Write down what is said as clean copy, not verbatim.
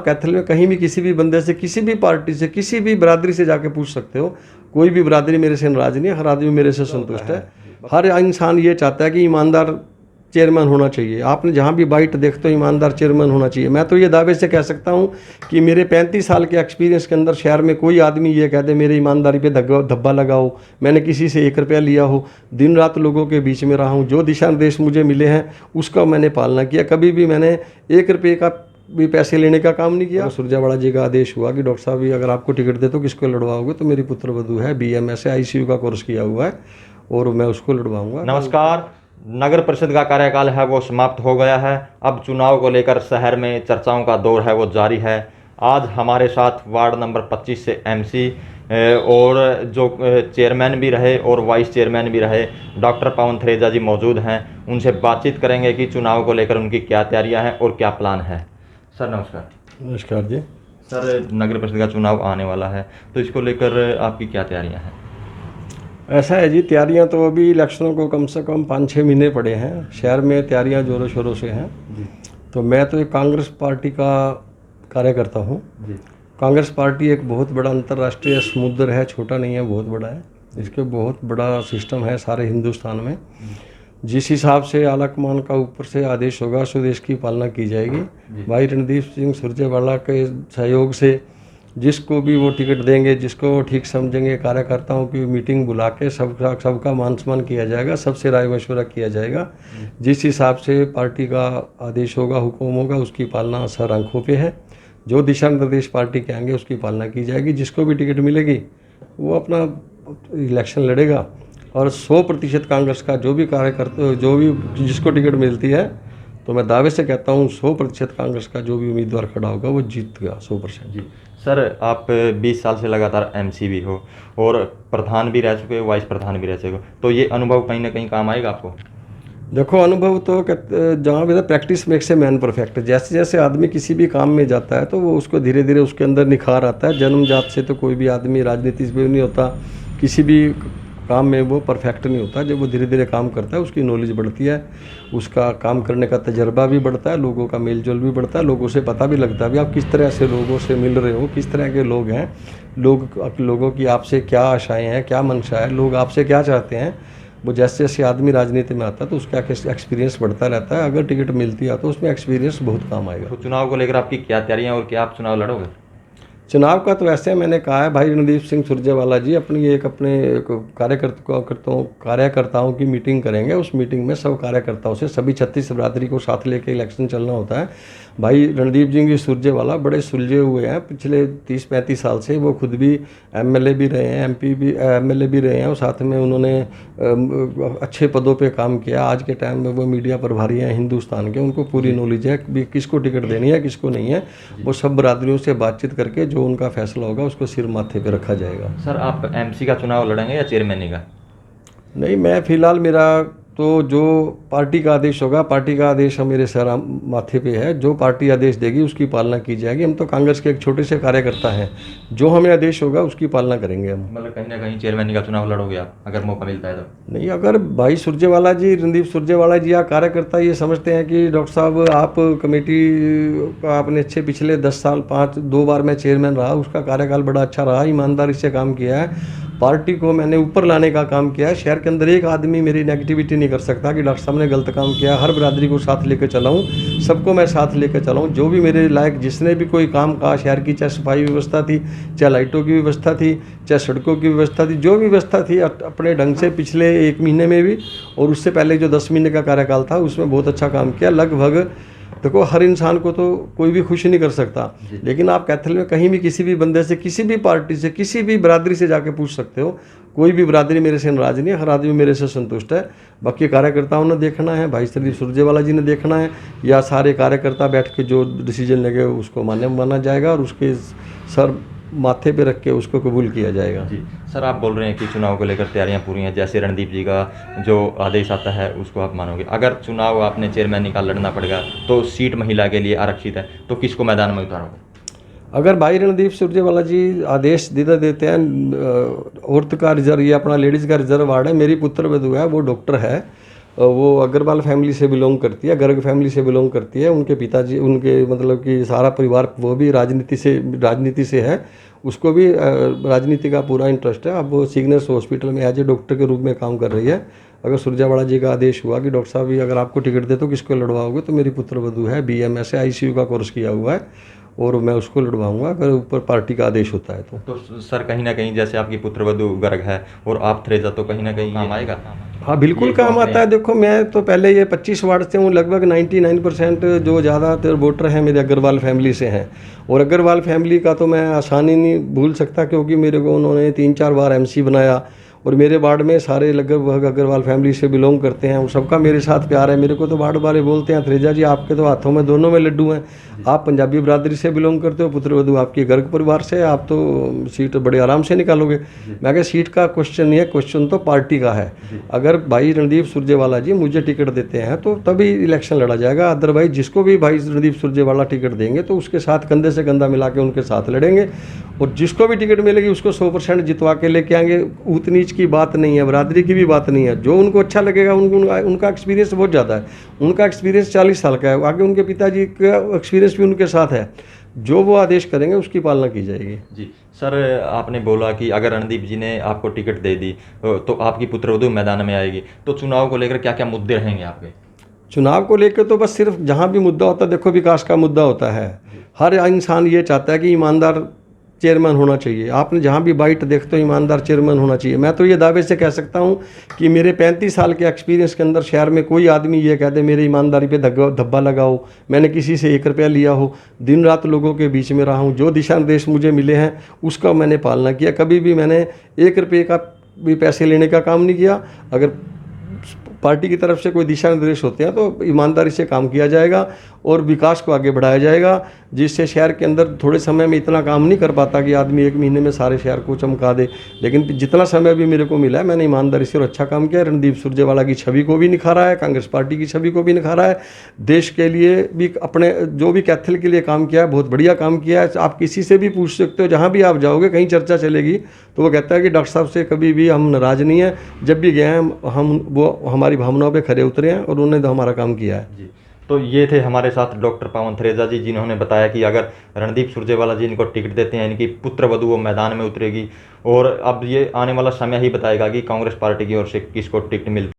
कैथल में कहीं भी किसी भी बंदे से, किसी भी पार्टी से, किसी भी बरादरी से जाके पूछ सकते हो। कोई भी बरादरी मेरे से नाराज़ नहीं है, हर आदमी मेरे से संतुष्ट है। हर इंसान ये चाहता है कि ईमानदार चेयरमैन होना चाहिए। आपने जहाँ भी बाइट देखते हो ईमानदार चेयरमैन होना चाहिए। मैं तो ये दावे से कह सकता हूँ कि मेरे 35 साल के एक्सपीरियंस के अंदर शहर में कोई आदमी ये कह दे मेरी ईमानदारी पे धब्बा लगाओ, मैंने किसी से 1 रुपया लिया हो, दिन रात लोगों के बीच में रहा हूँ, जो दिशा निर्देश मुझे मिले हैं उसका मैंने पालना किया। कभी भी मैंने 1 रुपये का भी पैसे लेने का काम नहीं किया। सुरजेवाला जी का आदेश हुआ कि डॉक्टर साहब भी अगर आपको टिकट दे तो किसको लड़वाओगे, तो मेरी पुत्रवधू है, BMS है, ICU का कोर्स किया हुआ है और मैं उसको लड़वाऊंगा। नमस्कार। नगर परिषद का कार्यकाल है वो समाप्त हो गया है। अब चुनाव को लेकर शहर में चर्चाओं का दौर है वो जारी है। आज हमारे साथ वार्ड नंबर 25 से MC और जो चेयरमैन भी रहे और वाइस चेयरमैन भी रहे डॉक्टर पवन थरेजा जी मौजूद हैं। उनसे बातचीत करेंगे कि चुनाव को लेकर उनकी क्या तैयारियां हैं और क्या प्लान है। सर नमस्कार। नमस्कार जी। सर, नगर परिषद का चुनाव आने वाला है तो इसको लेकर आपकी क्या तैयारियां हैं? ऐसा है जी, तैयारियां तो अभी इलेक्शनों को कम से कम 5-6 महीने पड़े हैं। शहर में तैयारियां जोरों शोरों से हैं। तो मैं तो एक कांग्रेस पार्टी का कार्यकर्ता हूं। कांग्रेस पार्टी एक बहुत बड़ा अंतर्राष्ट्रीय समुद्र है, छोटा नहीं है, बहुत बड़ा है। इसके बहुत बड़ा सिस्टम है सारे हिंदुस्तान में। जिस हिसाब से आलाकमान का ऊपर से आदेश होगा उस देश की पालना की जाएगी। भाई रणदीप सिंह सुरजेवाला के सहयोग से जिसको भी वो टिकट देंगे, जिसको वो ठीक समझेंगे, कार्यकर्ताओं की मीटिंग बुला के सबका मान सम्मान किया जाएगा, सबसे राय मशवरा किया जाएगा। जिस हिसाब से पार्टी का आदेश होगा, हुक्म होगा, उसकी पालना सर आंखों पे है। जो दिशा निर्देश पार्टी के आएंगे उसकी पालना की जाएगी। जिसको भी टिकट मिलेगी वो अपना इलेक्शन लड़ेगा और 100% कांग्रेस का जो भी कार्यकर्ता, जो भी जिसको टिकट मिलती है, तो मैं दावे से कहता हूँ 100% कांग्रेस का जो भी उम्मीदवार खड़ा होगा वो जीत गया 100%। जी सर, आप 20 साल से लगातार MC भी हो और प्रधान भी रह चुके हो, वाइस प्रधान भी रह चुके हो, तो ये अनुभव कहीं ना कहीं काम आएगा आपको? देखो, अनुभव तो जहाँ भी practice makes a man perfect. जैसे जैसे आदमी किसी भी काम में जाता है तो वो उसको धीरे धीरे उसके अंदर निखार आता है। जन्मजात से तो कोई भी आदमी राजनीति में नहीं होता, किसी भी काम में वो परफेक्ट नहीं होता। जब वो धीरे धीरे काम करता है उसकी नॉलेज बढ़ती है, उसका काम करने का तजर्बा भी बढ़ता है, लोगों का मेल जोल भी बढ़ता है, लोगों से पता भी लगता है भी आप किस तरह से लोगों से मिल रहे हो, किस तरह के लोग हैं, लोगों की आपसे क्या आशाएं हैं, क्या मंशा है, लोग आपसे क्या चाहते हैं। वो जैसे जैसे आदमी राजनीति में आता है तो उसका एक्सपीरियंस बढ़ता रहता है। अगर टिकट मिलती है तो उसमें एक्सपीरियंस बहुत काम आएगा। तो चुनाव को लेकर आपकी क्या तैयारियां और क्या आप चुनाव लड़ोगे? चुनाव का तो ऐसे मैंने कहा है, भाई रणदीप सिंह सुरजेवाला जी अपने कार्यकर्ताओं की मीटिंग करेंगे। उस मीटिंग में सब कार्यकर्ताओं से, सभी 36 बरादरी को साथ लेकर इलेक्शन चलना होता है। भाई रणदीप सिंह सुरजेवाला बड़े सुलझे हुए हैं पिछले 30-35 साल से। वो खुद भी MLA भी रहे हैं, MP भी MLA भी रहे हैं और साथ में उन्होंने अच्छे पदों पे काम किया। आज के टाइम में वो मीडिया प्रभारी हैं हिंदुस्तान के, उनको पूरी नॉलेज है भी किसको टिकट देनी है, किसको नहीं है। वो सब बरादरियों से बातचीत करके जो उनका फैसला होगा उसको सिर माथे पे रखा जाएगा। सर, आप MC का चुनाव लड़ेंगे या चेयरमैनी का? नहीं, मैं फिलहाल मेरा तो जो पार्टी का आदेश होगा, पार्टी का आदेश मेरे सर माथे पे है। जो पार्टी आदेश देगी उसकी पालना की जाएगी। हम तो कांग्रेस के एक छोटे से कार्यकर्ता हैं, जो हमें आदेश होगा उसकी पालना करेंगे हम। मतलब कहीं ना कहीं चेयरमैनी का चुनाव लड़ोगे आप अगर मौका मिलता है तो? नहीं, अगर भाई सुरजेवाला जी, रणदीप सुरजेवाला जी या कार्यकर्ता ये समझते हैं कि डॉक्टर साहब आप कमेटी का आपने अच्छे पिछले 10 साल 2 बार मैं चेयरमैन रहा, उसका कार्यकाल बड़ा अच्छा रहा, ईमानदारी से काम किया है, पार्टी को मैंने ऊपर लाने का काम किया है। शहर के अंदर एक आदमी मेरी नेगेटिविटी नहीं कर सकता कि डॉक्टर साहब ने गलत काम किया। हर बरादरी को साथ लेकर चलाऊँ, सबको मैं साथ लेकर चलाऊँ। जो भी मेरे लायक जिसने भी कोई काम कहा शहर की, चाहे सफाई व्यवस्था थी, चाहे लाइटों की व्यवस्था थी, चाहे सड़कों की व्यवस्था थी, जो भी व्यवस्था थी अपने ढंग से पिछले 1 महीने में भी और उससे पहले जो 10 महीने का कार्यकाल था उसमें बहुत अच्छा काम किया। लगभग देखो, हर इंसान को तो कोई भी खुश नहीं कर सकता, लेकिन आप कैथल में कहीं भी किसी भी बंदे से, किसी भी पार्टी से, किसी भी बरादरी से जाके पूछ सकते हो। कोई भी बरादरी मेरे से नाराज़ नहीं है, हर आदमी मेरे से संतुष्ट है। बाकी कार्यकर्ताओं ने देखना है, भाई रणदीप सुरजेवाला जी ने देखना है, या सारे कार्यकर्ता बैठ के जो डिसीजन लेंगे उसको माना जाएगा और उसके सर माथे पे रख के उसको कबूल किया जाएगा। जी सर, आप बोल रहे हैं कि चुनाव को लेकर तैयारियां पूरी हैं, जैसे रणदीप जी का जो आदेश आता है उसको आप मानोगे। अगर चुनाव आपने चेयरमैन का लड़ना पड़ेगा तो सीट महिला के लिए आरक्षित है, तो किसको मैदान में उतारोगे? अगर भाई रणदीप सुरजेवाला जी आदेश देते हैं, औरत का रिजर्व, ये अपना लेडीज़ का रिजर्व वार्ड है, मेरी पुत्र वधू है, वो डॉक्टर है, वो अग्रवाल फैमिली से बिलोंग करती है, गर्ग फैमिली से बिलोंग करती है। उनके पिताजी, उनके मतलब कि सारा परिवार वो भी राजनीति से है। उसको भी राजनीति का पूरा इंटरेस्ट है। अब वो सिग्नेस हॉस्पिटल में एज ए डॉक्टर के रूप में काम कर रही है। अगर सुरजेवाला जी का आदेश हुआ कि डॉक्टर साहब भी अगर आपको टिकट दे तो किसको लड़वाओगे, तो मेरी पुत्रवधू है, BMS है, ICU का कोर्स किया हुआ है, और मैं उसको लड़वाऊंगा अगर ऊपर पार्टी का आदेश होता है तो सर कहीं ना कहीं जैसे आपकी पुत्रवधू गर्ग है और आप थ्रेजा, तो कहीं ना कहीं काम आएगा। हाँ बिल्कुल काम आता है। देखो मैं तो पहले ये 25 वार्ड से हूँ, लगभग 99% जो ज़्यादातर वोटर हैं मेरे अग्रवाल फैमिली से हैं। और अग्रवाल फैमिली का तो मैं आसानी नहीं भूल सकता, क्योंकि मेरे को उन्होंने 3-4 बार MC बनाया, और मेरे वार्ड में सारे लगभग अग्रवाल फैमिली से बिलोंग करते हैं। उन सबका मेरे साथ प्यार है। मेरे को तो वार्ड वाले बोलते हैं, थ्रेजा जी आपके तो हाथों में दोनों में लड्डू हैं। आप पंजाबी बरादरी से बिलोंग करते हो, पुत्रवधू आपकी गर्ग परिवार से, आप तो सीट बड़े आराम से निकालोगे। मैं कहा सीट का क्वेश्चन नहीं है, क्वेश्चन तो पार्टी का है। अगर भाई रणदीप सुरजेवाला जी मुझे टिकट देते हैं तो तभी इलेक्शन लड़ा जाएगा, अदरवाइज जिसको भी भाई रणदीप सुरजेवाला टिकट देंगे तो उसके साथ कंधे से कंधा मिला के उनके साथ लड़ेंगे, और जिसको भी टिकट मिलेगी उसको 100% जितवा के लेके आएंगे। ऊंच नीच की बात नहीं है, बरादरी की भी बात नहीं है। जो उनको अच्छा लगेगा, उनका एक्सपीरियंस बहुत ज़्यादा है। उनका एक्सपीरियंस 40 साल का है, आगे उनके पिताजी का एक्सपीरियंस भी उनके साथ है। जो वो आदेश करेंगे उसकी पालना की जाएगी। जी सर, आपने बोला कि अगर रणदीप जी ने आपको टिकट दे दी तो आपकी पुत्रवधू मैदान में आएगी, तो चुनाव को लेकर क्या क्या मुद्दे रहेंगे आपके? चुनाव को लेकर तो बस सिर्फ जहाँ भी मुद्दा होता है, देखो विकास का मुद्दा होता है। हर इंसान ये चाहता है कि ईमानदार चेयरमैन होना चाहिए। आपने जहाँ भी बाइट देखते हो ईमानदार चेयरमैन होना चाहिए। मैं तो ये दावे से कह सकता हूँ कि मेरे 35 साल के एक्सपीरियंस के अंदर शहर में कोई आदमी ये कहते मेरे ईमानदारी पे धब्बा लगाओ, मैंने किसी से 1 रुपया लिया हो, दिन रात लोगों के बीच में रहा हूँ, जो दिशा निर्देश मुझे मिले हैं उसका मैंने पालना किया। कभी भी मैंने 1 रुपये का भी पैसे लेने का काम नहीं किया। अगर पार्टी की तरफ से कोई दिशा निर्देश होते हैं तो ईमानदारी से काम किया जाएगा और विकास को आगे बढ़ाया जाएगा, जिससे शहर के अंदर थोड़े समय में इतना काम नहीं कर पाता कि आदमी 1 महीने में सारे शहर को चमका दे। लेकिन जितना समय भी मेरे को मिला है मैंने ईमानदारी से और अच्छा काम किया। रणदीप सुरजेवाला की छवि को भी निखारा है, कांग्रेस पार्टी की छवि को भी निखारा है, देश के लिए भी, अपने जो भी कैथल के लिए काम किया है बहुत बढ़िया काम किया है। आप किसी से भी पूछ सकते हो, जहाँ भी आप जाओगे कहीं चर्चा चलेगी तो वो कहता है कि डॉक्टर साहब से कभी भी हम नाराज़ नहीं हैं, जब भी गए हैं हम वो हमारी भावनाओं पे खरे उतरे हैं और उन्होंने तो हमारा काम किया है। जी, तो ये थे हमारे साथ डॉक्टर पावन थ्रेजा जी, जिन्होंने बताया कि अगर रणदीप सुरजेवाला जी इनको टिकट देते हैं, इनकी पुत्रवधू वो मैदान में उतरेगी, और अब ये आने वाला समय ही बताएगा कि कांग्रेस पार्टी की ओर से किसको टिकट मिलती है।